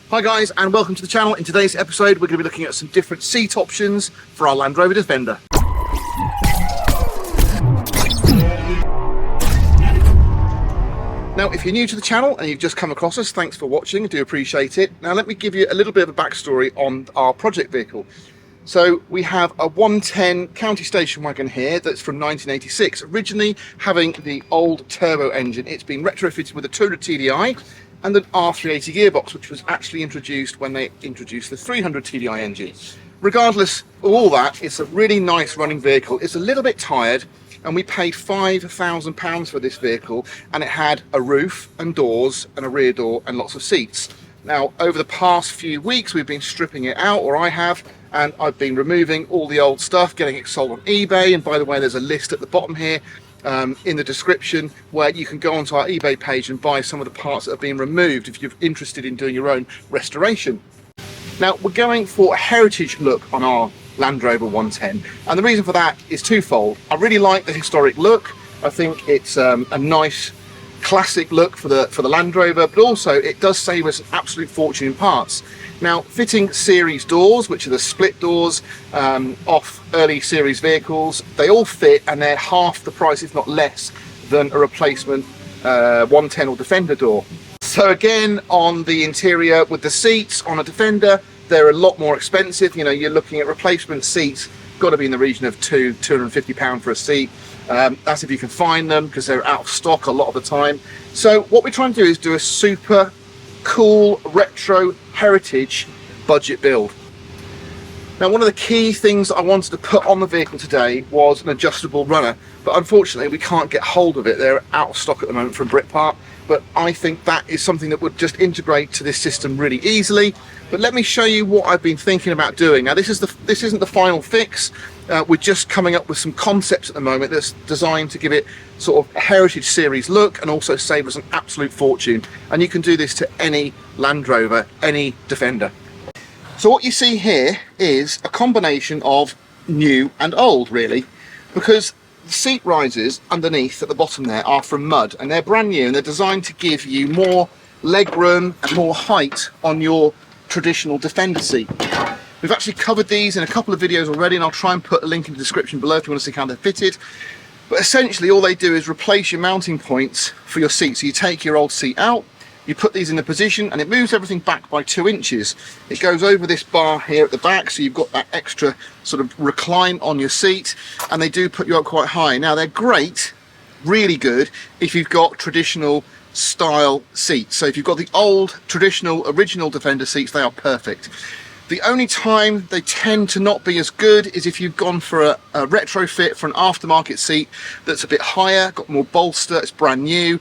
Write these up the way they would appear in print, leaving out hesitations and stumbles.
Hi guys, and welcome to the channel. In today's episode we're going to be looking at some different seat options for our Land Rover Defender. Now, if you're new to the channel and you've just come across us, thanks for watching, I do appreciate it. Now let me give you a little bit of a backstory on our project vehicle. So we have a 110 county station wagon here that's from 1986, originally having the old turbo engine. It's been retrofitted with a 200 TDI and an R380 gearbox, which was actually introduced when they introduced the 300 TDI engine. Regardless of all that, it's a really nice running vehicle. It's a little bit tired, and we paid £5,000 for this vehicle, and it had a roof and doors and a rear door and lots of seats. Now, over the past few weeks, we've been stripping it out, or I have, and I've been removing all the old stuff, getting it sold on eBay. And by the way, there's a list at the bottom here in the description where you can go onto our eBay page and buy some of the parts that have been removed if you're interested in doing your own restoration. Now, we're going for a heritage look on our Land Rover 110, and the reason for that is twofold. I really like the historic look. I think it's a nice classic look for the Land Rover, but also it does save us an absolute fortune in parts. Now, fitting series doors, which are the split doors off early series vehicles, they all fit, and they're half the price, if not less, than a replacement 110 or Defender door. So again, on the interior with the seats on a Defender, they're a lot more expensive. You know, you're looking at replacement seats, got to be in the region of £250 for a seat. That's if you can find them, because they're out of stock a lot of the time. So what we're trying to do is do a super cool retro heritage budget build. Now, one of the key things that I wanted to put on the vehicle today was an adjustable runner, but unfortunately we can't get hold of it. They're out of stock at the moment from Britpart, but I think that is something that would just integrate to this system really easily. But let me show you what I've been thinking about doing. Now, this isn't the final fix. We're just coming up with some concepts at the moment that's designed to give it sort of a heritage series look and also save us an absolute fortune. And you can do this to any Land Rover, any Defender. So what you see here is a combination of new and old, really, because the seat risers underneath at the bottom there are from mud, and they're brand new, and they're designed to give you more leg room and more height on your traditional Defender seat. We've actually covered these in a couple of videos already, and I'll try and put a link in the description below if you want to see how they're fitted. But essentially all they do is replace your mounting points for your seat. So you take your old seat out, you put these in a position, and it moves everything back by 2 inches. It goes over this bar here at the back, so you've got that extra sort of recline on your seat, and they do put you up quite high. Now, they're great, really good, if you've got traditional style seats. So if you've got the old traditional original Defender seats, they are perfect. The only time they tend to not be as good is if you've gone for a retrofit for an aftermarket seat that's a bit higher, got more bolster, it's brand new.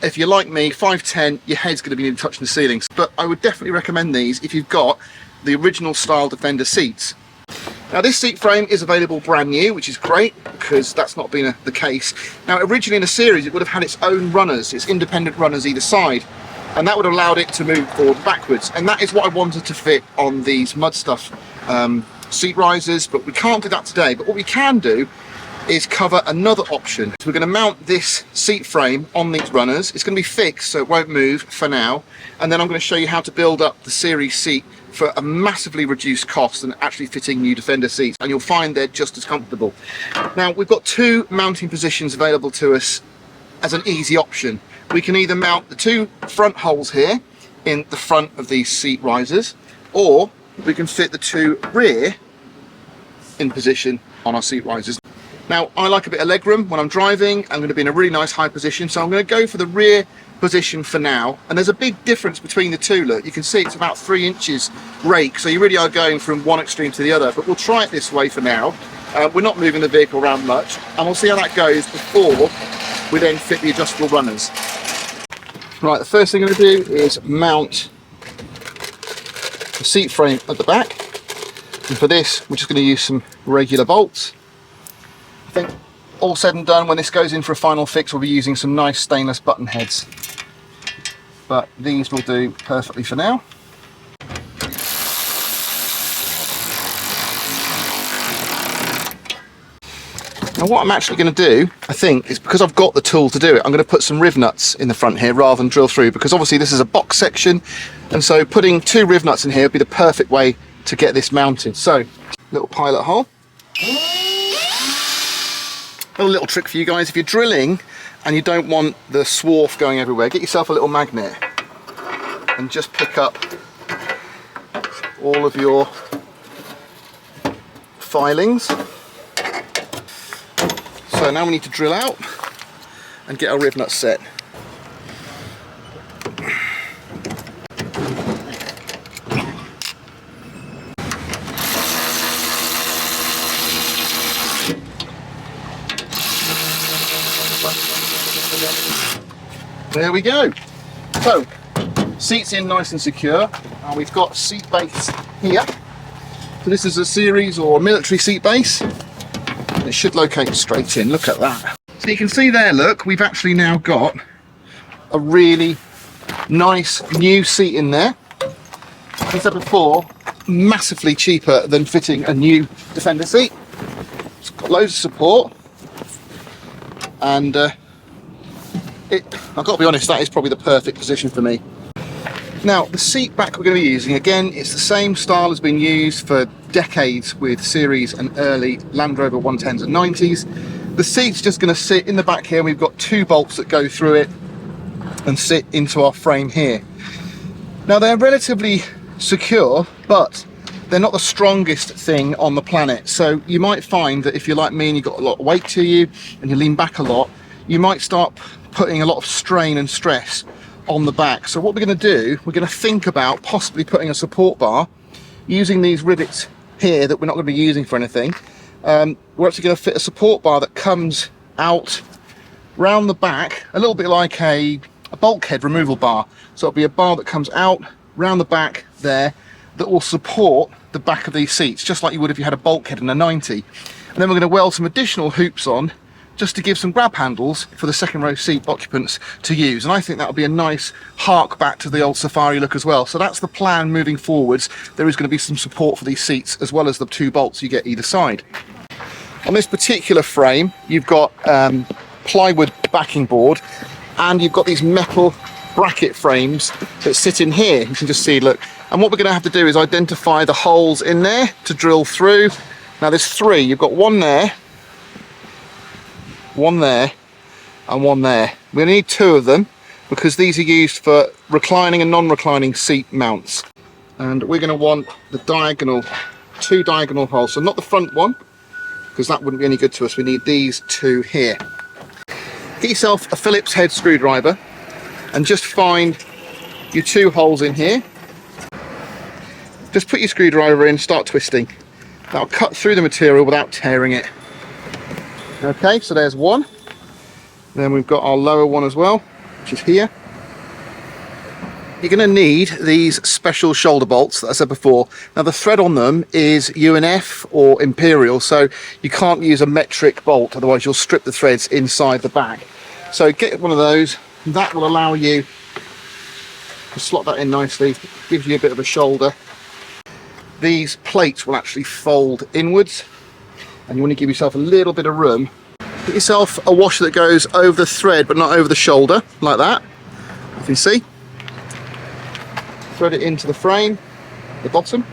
If you're like me, 5'10", your head's going to be touching the ceilings. But I would definitely recommend these if you've got the original style Defender seats. Now, this seat frame is available brand new, which is great because that's not been the case. Now, originally in a series, it would have had its own runners, its independent runners either side, and that would have allowed it to move forward and backwards. And that is what I wanted to fit on these mud stuff seat risers, but we can't do that today. But what we can do is cover another option. So we're going to mount this seat frame on these runners. It's going to be fixed, so it won't move for now. And then I'm going to show you how to build up the series seat for a massively reduced cost than actually fitting new Defender seats, and you'll find they're just as comfortable. Now, we've got two mounting positions available to us as an easy option. We can either mount the two front holes here in the front of these seat risers, or we can fit the two rear in position on our seat risers. Now, I like a bit of legroom when I'm driving. I'm going to be in a really nice high position, so I'm going to go for the rear position for now. And there's a big difference between the two. Look, you can see it's about 3 inches rake, so you really are going from one extreme to the other. But we'll try it this way for now. We're not moving the vehicle around much, and we'll see how that goes before we then fit the adjustable runners. Right, the first thing I'm going to do is mount the seat frame at the back, and for this we're just going to use some regular bolts. I think all said and done, when this goes in for a final fix, we'll be using some nice stainless button heads, but these will do perfectly for now. Now what I'm actually going to do, I think, is because I've got the tool to do it, I'm going to put some riv nuts in the front here rather than drill through, because obviously this is a box section, and so putting 2 riv nuts in here would be the perfect way to get this mounted. So, little pilot hole. A little trick for you guys: if you're drilling and you don't want the swarf going everywhere, get yourself a little magnet and just pick up all of your filings. So now we need to drill out and get our riv nuts set. There we go. So, seats in nice and secure. We've got seat base here. So this is a series or a military seat base. It should locate straight in. Look at that. So you can see there, look, we've actually now got a really nice new seat in there. As I said before, massively cheaper than fitting a new Defender seat. It's got loads of support, and I've got to be honest, that is probably the perfect position for me. Now, the seat back we're going to be using, again, it's the same style as been used for decades with series and early Land Rover 110s and 90s. The seat's just going to sit in the back here, and we've got 2 bolts that go through it and sit into our frame here. Now, they're relatively secure, but they're not the strongest thing on the planet. So you might find that if you're like me and you've got a lot of weight to you and you lean back a lot, you might start putting a lot of strain and stress on the back. So what we're going to do, we're going to think about possibly putting a support bar using these rivets here that we're not going to be using for anything. We're actually going to fit a support bar that comes out round the back, a little bit like a bulkhead removal bar. So it'll be a bar that comes out round the back there that will support the back of these seats, just like you would if you had a bulkhead in a 90. And then we're going to weld some additional hoops on just to give some grab handles for the second row seat occupants to use. And I think that'll be a nice hark back to the old Safari look as well. So that's the plan moving forwards. There is going to be some support for these seats, as well as the 2 bolts you get either side. On this particular frame, you've got plywood backing board, and you've got these metal bracket frames that sit in here. You can just see, look. And what we're going to have to do is identify the holes in there to drill through. Now there's 3. You've got one there, one there, and one there. We're going to need 2 of them because these are used for reclining and non-reclining seat mounts. And we're going to want the diagonal, 2 diagonal holes. So not the front one, because that wouldn't be any good to us. We need these 2 here. Get yourself a Phillips head screwdriver and just find your 2 holes in here. Just put your screwdriver in, start twisting. That'll cut through the material without tearing it. Okay, so there's one. Then we've got our lower one as well, which is here. You're going to need these special shoulder bolts that I said before. Now the thread on them is UNF or Imperial, so you can't use a metric bolt, otherwise you'll strip the threads inside the back. So get one of those. That will allow you to slot that in nicely, gives you a bit of a shoulder. These plates will actually fold inwards, and you want to give yourself a little bit of room. Get yourself a washer that goes over the thread but not over the shoulder, like that. You can see. Thread it into the frame, the bottom.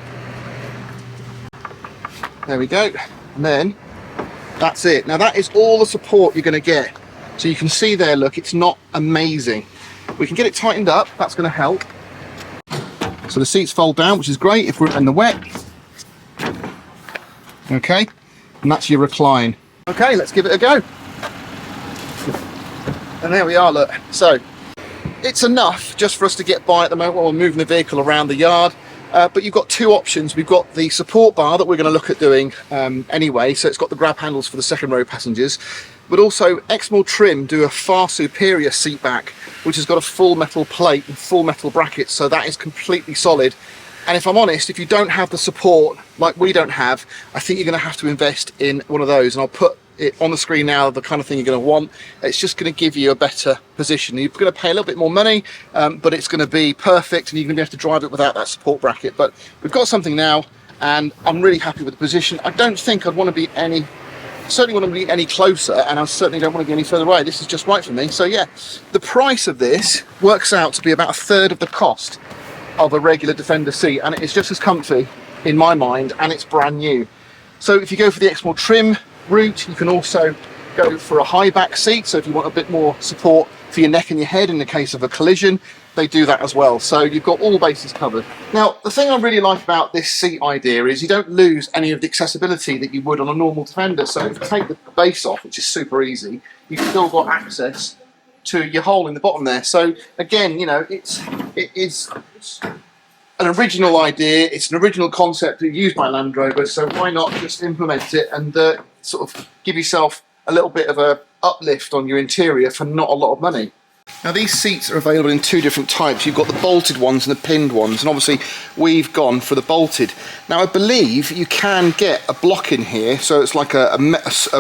There we go. And then that's it. Now that is all the support you're going to get. So you can see there, look, it's not amazing. We can get it tightened up, that's going to help. So the seats fold down, which is great if we're in the wet. Okay. And that's your recline. Okay, let's give it a go. And there we are, look. So it's enough just for us to get by at the moment while we're moving the vehicle around the yard. But you've got 2 options. We've got the support bar that we're going to look at doing anyway. So it's got the grab handles for the second row passengers. But also Exmoor Trim do a far superior seat back, which has got a full metal plate and full metal brackets. So that is completely solid. And if I'm honest, if you don't have the support like we don't have, I think you're going to have to invest in one of those. And I'll put it on the screen now, the kind of thing you're going to want. It's just going to give you a better position. You're going to pay a little bit more money, but it's going to be perfect, and you're going to be able to drive it without that support bracket. But we've got something now, and I'm really happy with the position. I don't think I'd want to be any certainly want to be any closer, and I certainly don't want to be any further away. This is just right for me. So yeah, the price of this works out to be about a third of the cost of a regular Defender seat, and it's just as comfy in my mind, and it's brand new. So if you go for the Exmoor trim route, you can also go for a high back seat. So if you want a bit more support for your neck and your head in the case of a collision, they do that as well. So you've got all bases covered. Now, the thing I really like about this seat idea is you don't lose any of the accessibility that you would on a normal Defender. So if you take the base off, which is super easy, you've still got access to your hole in the bottom there. So again, you know, it is an original idea, it's an original concept used by Land Rover, so why not just implement it and sort of give yourself a little bit of a uplift on your interior for not a lot of money. Now these seats are available in two different types. You've got the bolted ones and the pinned ones, and obviously we've gone for the bolted. Now I believe you can get a block in here, so it's like a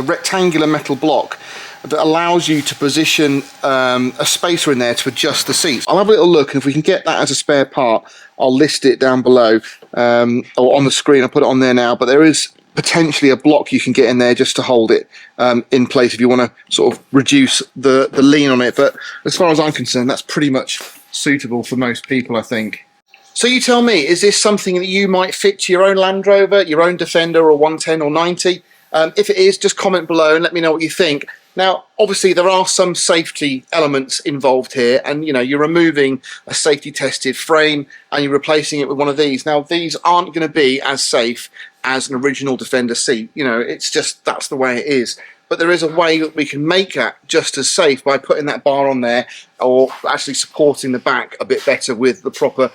rectangular metal block that allows you to position a spacer in there to adjust the seats. I'll have a little look, and if we can get that as a spare part, I'll list it down below or on the screen. I'll put it on there now, but there is potentially a block you can get in there just to hold it in place if you want to sort of reduce the lean on it. But as far as I'm concerned, that's pretty much suitable for most people, I think. So you tell me, is this something that you might fit to your own Land Rover, your own Defender or 110 or 90? If it is, just comment below and let me know what you think. Now, obviously, there are some safety elements involved here, and you know, you're removing a safety tested frame and you're replacing it with one of these. Now, these aren't going to be as safe as an original Defender seat. You know, it's just, that's the way it is. But there is a way that we can make that just as safe by putting that bar on there, or actually supporting the back a bit better with the proper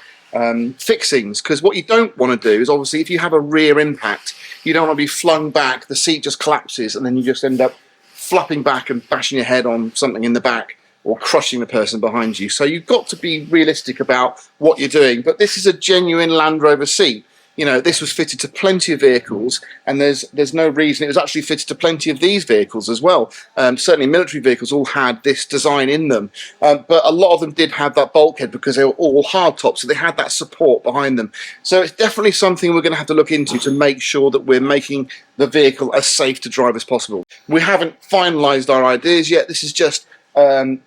fixings. Because what you don't want to do is, obviously, if you have a rear impact, you don't want to be flung back, the seat just collapses, and then you just end up flapping back and bashing your head on something in the back or crushing the person behind you. So you've got to be realistic about what you're doing. But this is a genuine Land Rover seat. You know, this was fitted to plenty of vehicles, and there's no reason. It was actually fitted to plenty of these vehicles as well. Certainly military vehicles all had this design in them, but a lot of them did have that bulkhead because they were all hardtop, so they had that support behind them. So it's definitely something we're going to have to look into to make sure that we're making the vehicle as safe to drive as possible. We haven't finalised our ideas yet. This is just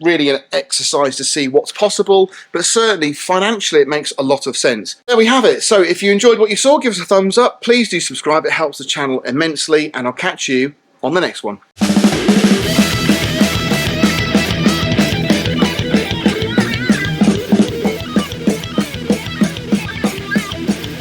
really an exercise to see what's possible, but certainly financially it makes a lot of sense. There we have it. So if you enjoyed what you saw, give us a thumbs up. Please do subscribe, it helps the channel immensely, and I'll catch you on the next one.